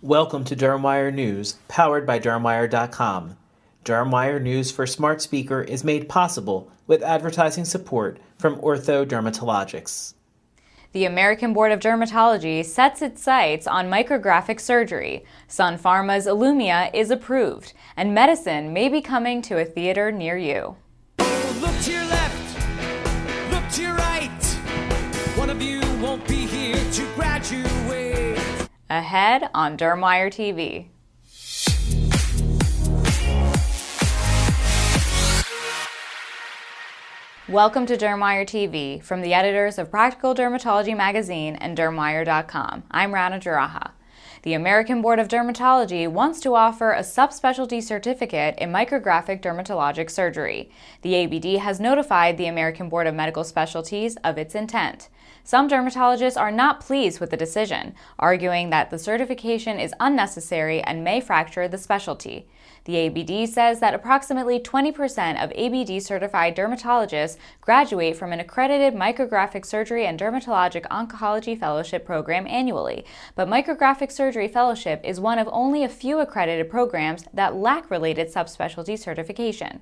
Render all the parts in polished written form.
Welcome to DermWire News, powered by DermWire.com. DermWire News for Smart Speaker is made possible with advertising support from Ortho Dermatologics. The American Board of Dermatology sets its sights on micrographic surgery. Sun Pharma's Illumia is approved, and medicine may be coming to a theater near you. Oh, look to your left, look to your right. One of you won't be here to graduate. Ahead on DermWire TV. Welcome to DermWire TV from the editors of Practical Dermatology Magazine and DermWire.com. I'm Rana Jaraha. The American Board of Dermatology wants to offer a subspecialty certificate in micrographic dermatologic surgery. The ABD has notified the American Board of Medical Specialties of its intent. Some dermatologists are not pleased with the decision, arguing that the certification is unnecessary and may fracture the specialty. The ABD says that approximately 20% of ABD-certified dermatologists graduate from an accredited micrographic surgery and dermatologic oncology fellowship program annually, but micrographic surgery fellowship is one of only a few accredited programs that lack related subspecialty certification.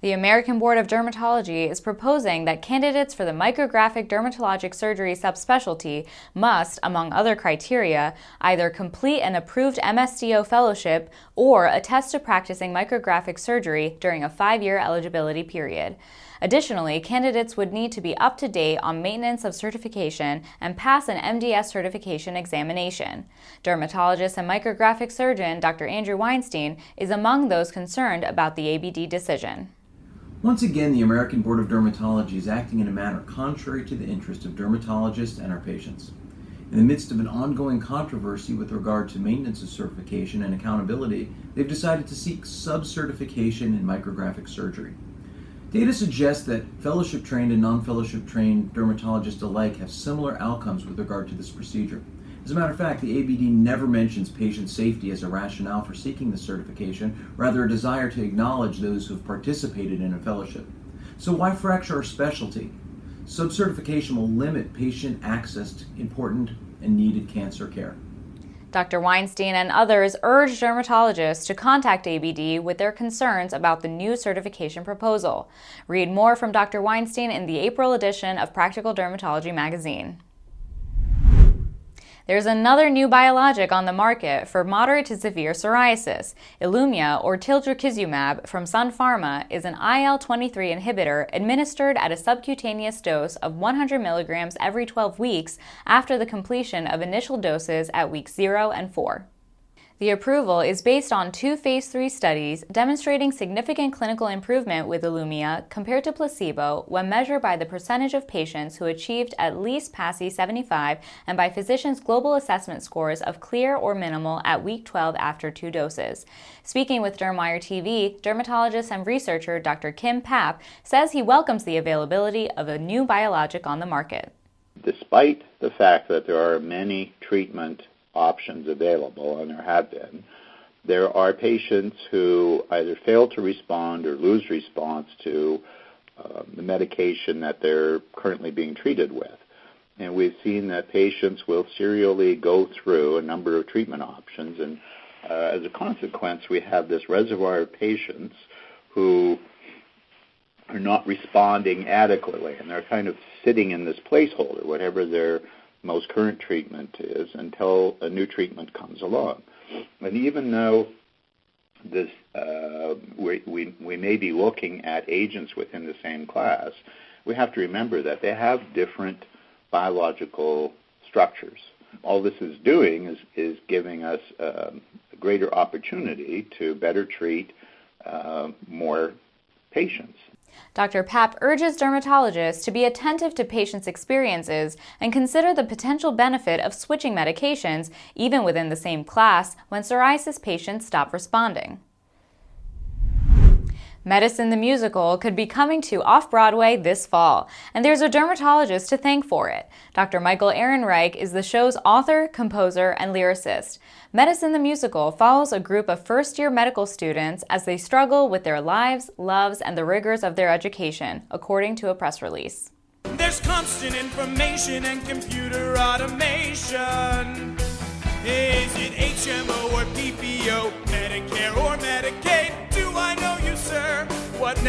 The American Board of Dermatology is proposing that candidates for the micrographic dermatologic surgery subspecialty must, among other criteria, either complete an approved MSDO fellowship or attest to practicing micrographic surgery during a 5-year eligibility period. Additionally, candidates would need to be up to date on maintenance of certification and pass an MDS certification examination. Dermatologist and micrographic surgeon Dr. Andrew Weinstein is among those concerned about the ABD decision. Once again, the American Board of Dermatology is acting in a manner contrary to the interest of dermatologists and our patients. In the midst of an ongoing controversy with regard to maintenance of certification and accountability, they've decided to seek sub-certification in micrographic surgery. Data suggests that fellowship-trained and non-fellowship-trained dermatologists alike have similar outcomes with regard to this procedure. As a matter of fact, the ABD never mentions patient safety as a rationale for seeking the certification, rather a desire to acknowledge those who have participated in a fellowship. So why fracture our specialty? Sub-certification will limit patient access to important and needed cancer care. Dr. Weinstein and others urged dermatologists to contact ABD with their concerns about the new certification proposal. Read more from Dr. Weinstein in the April edition of Practical Dermatology Magazine. There's another new biologic on the market for moderate to severe psoriasis. Illumia, or tildrakizumab, from Sun Pharma, is an IL-23 inhibitor administered at a subcutaneous dose of 100 milligrams every 12 weeks after the completion of initial doses at weeks 0 and 4. The approval is based on 2 phase 3 studies demonstrating significant clinical improvement with Illumia compared to placebo when measured by the percentage of patients who achieved at least PASI 75 and by physicians' global assessment scores of clear or minimal at week 12 after 2 doses. Speaking with DermWire TV, dermatologist and researcher Dr. Kim Papp says he welcomes the availability of a new biologic on the market. Despite the fact that there are many treatment options available, and there have been, there are patients who either fail to respond or lose response to the medication that they're currently being treated with. And we've seen that patients will serially go through a number of treatment options, and as a consequence, we have this reservoir of patients who are not responding adequately, and they're kind of sitting in this placeholder, whatever their most current treatment is, until a new treatment comes along. And even though this, we may be looking at agents within the same class, we have to remember that they have different biological structures. All this is doing is giving us a greater opportunity to better treat more patients. Dr. Papp urges dermatologists to be attentive to patients' experiences and consider the potential benefit of switching medications, even within the same class, when psoriasis patients stop responding. Medicine the Musical could be coming to Off-Broadway this fall, and there's a dermatologist to thank for it. Dr. Michael Ehrenreich is the show's author, composer, and lyricist. Medicine the Musical follows a group of first-year medical students as they struggle with their lives, loves, and the rigors of their education, according to a press release. There's constant information and computer automation. Is it HMO?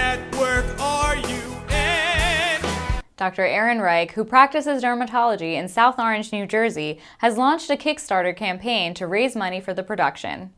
network are you in? Dr. Aaron Reich, who practices dermatology in South Orange, New Jersey, has launched a Kickstarter campaign to raise money for the production.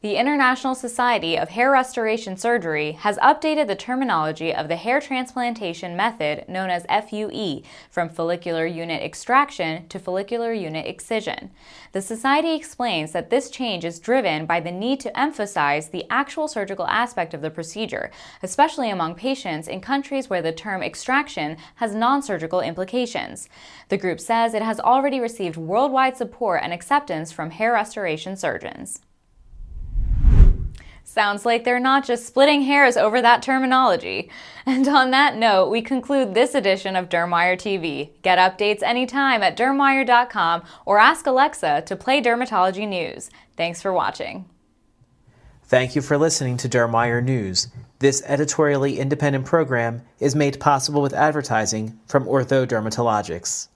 The International Society of Hair Restoration Surgery has updated the terminology of the hair transplantation method known as FUE from follicular unit extraction to follicular unit excision. The society explains that this change is driven by the need to emphasize the actual surgical aspect of the procedure, especially among patients in countries where the term extraction has non-surgical implications. The group says it has already received worldwide support and acceptance from hair restoration surgeons. Sounds like they're not just splitting hairs over that terminology. And on that note, we conclude this edition of DermWire TV. Get updates anytime at DermWire.com or ask Alexa to play Dermatology News. Thanks for watching. Thank you for listening to DermWire News. This editorially independent program is made possible with advertising from Ortho Dermatologics.